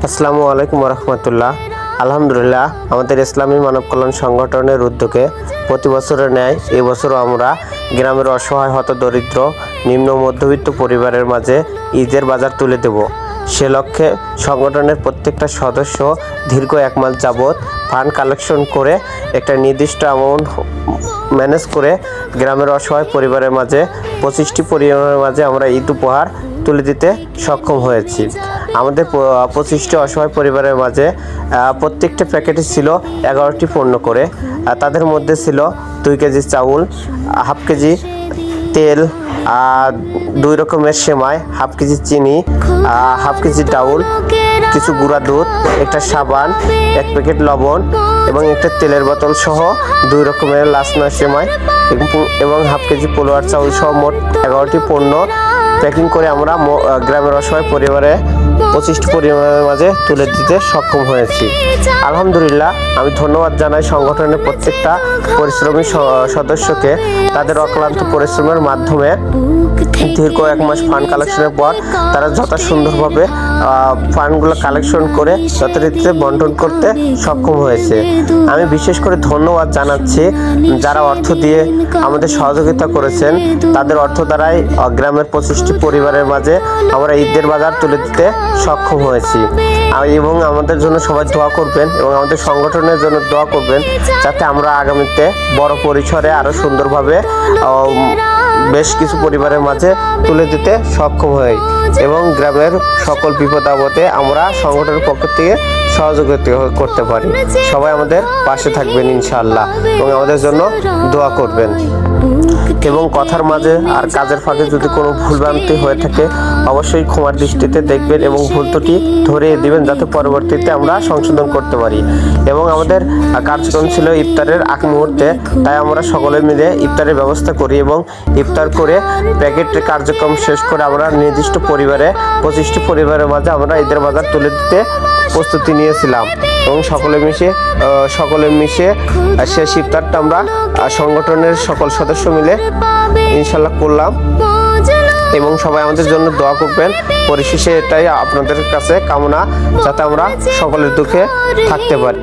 আসসালামু আলাইকুম রহমতুল্লাহ। আলহামদুলিল্লাহ, আমাদের ইসলামী মানব কল্যাণ সংগঠনের উদ্যোগে প্রতি বছরের ন্যায় এবছরও আমরা গ্রামের অসহায় হতদরিদ্র নিম্ন মধ্যবিত্ত পরিবারের মাঝে ঈদের বাজার তুলে দেব। সে লক্ষ্যে সংগঠনের প্রত্যেকটা সদস্য দীর্ঘ এক মাস যাবৎ ফান্ড কালেকশন করে একটা নির্দিষ্ট অ্যামাউন্ট ম্যানেজ করে গ্রামের অসহায় পরিবারের মাঝে 25টি পরিবারের মাঝে আমরা ঈদ উপহার তুলে দিতে সক্ষম হয়েছি। আমাদের 25টি অসহায় পরিবারের মাঝে প্রত্যেকটা প্যাকেটে ছিল 11টি পণ্য করে। তাদের মধ্যে ছিল 2 কেজি চাউল, হাফ কেজি তেল, 2 রকমের সেমাই, হাফ কেজি চিনি, হাফ কেজি ডাউল, কিছু গুঁড়া দুধ, একটা সাবান, 1 প্যাকেট লবণ এবং একটা তেলের বোতল সহ 2 রকমের লাসনা সেমাই এবং হাফ কেজি পোলোয়ার চাউল সহ মোট 11টি পণ্য প্যাকিং করে আমরা গ্রামের অসহায় পরিবারে 25টি পরিবারের মাঝে তুলে দিতে সক্ষম হয়েছি। আলহামদুলিল্লাহ, আমি ধন্যবাদ জানাই সংগঠনের প্রত্যেকটা পরিশ্রমী সদস্যকে। তাদের অক্লান্ত পরিশ্রমের মাধ্যমে দীর্ঘ এক মাস ফান্ড কালেকশনের পর তারা যথাসুন্দরভাবে ফান্ডগুলো কালেকশন করে যথারীতিতে বন্টন করতে সক্ষম হয়েছে। আমি বিশেষ করে ধন্যবাদ জানাচ্ছি যারা অর্থ দিয়ে আমাদের সহযোগিতা করেছেন। তাদের অর্থ দ্বারাই গ্রামের 25টি পরিবারের মাঝে আমরা ঈদের বাজার তুলে দিতে সক্ষম হয়েছি। এবং আমাদের জন্য সবাই দোয়া করবেন এবং আমাদের সংগঠনের জন্য দোয়া করবেন যাতে আমরা আগামীতে বড় পরিসরে আরও সুন্দরভাবে বেশ কিছু পরিবারের মাঝে তুলে দিতে সক্ষম হই এবং গ্রামের সকল বিপদ আপদে আমরা সংগঠনের পক্ষ থেকে সহযোগিতা করতে পারি। সবাই আমাদের পাশে থাকবেন ইনশাআল্লাহ এবং আমাদের জন্য দোয়া করবেন। এবং কথার মাঝে আর কাজের ফাঁকে যদি কোনো ভুলভ্রান্তি হয়ে থাকে অবশ্যই ক্ষমার দৃষ্টিতে দেখবেন এবং ভুল ত্রুটি ধরিয়ে দিবেন যাতে পরবর্তীতে আমরা সংশোধন করতে পারি। এবং আমাদের কার্যক্রম ছিল ইফতারের আগ মুহূর্তে, তাই আমরা সকলে মিলে ইফতারের ব্যবস্থা করি এবং ইফতার করে প্যাকেটের কার্যক্রম শেষ করে আমরা নির্দিষ্ট পরিবারে 25টি পরিবারের মাঝে আমরা ঈদের বাজার তুলে দিতে প্রস্তুতি নিয়েছিলাম এবং সকলে মিশে শেষ ইফতারটা আমরা সংগঠনের সকল সদস্য মিলে ইনশাল্লাহ করলাম এবং সবাই আমাদের জন্য দোয়া করবেন। পরিশেষে এটাই আপনাদের কাছে কামনা যাতে আমরা সকলের দুঃখে থাকতে পারি।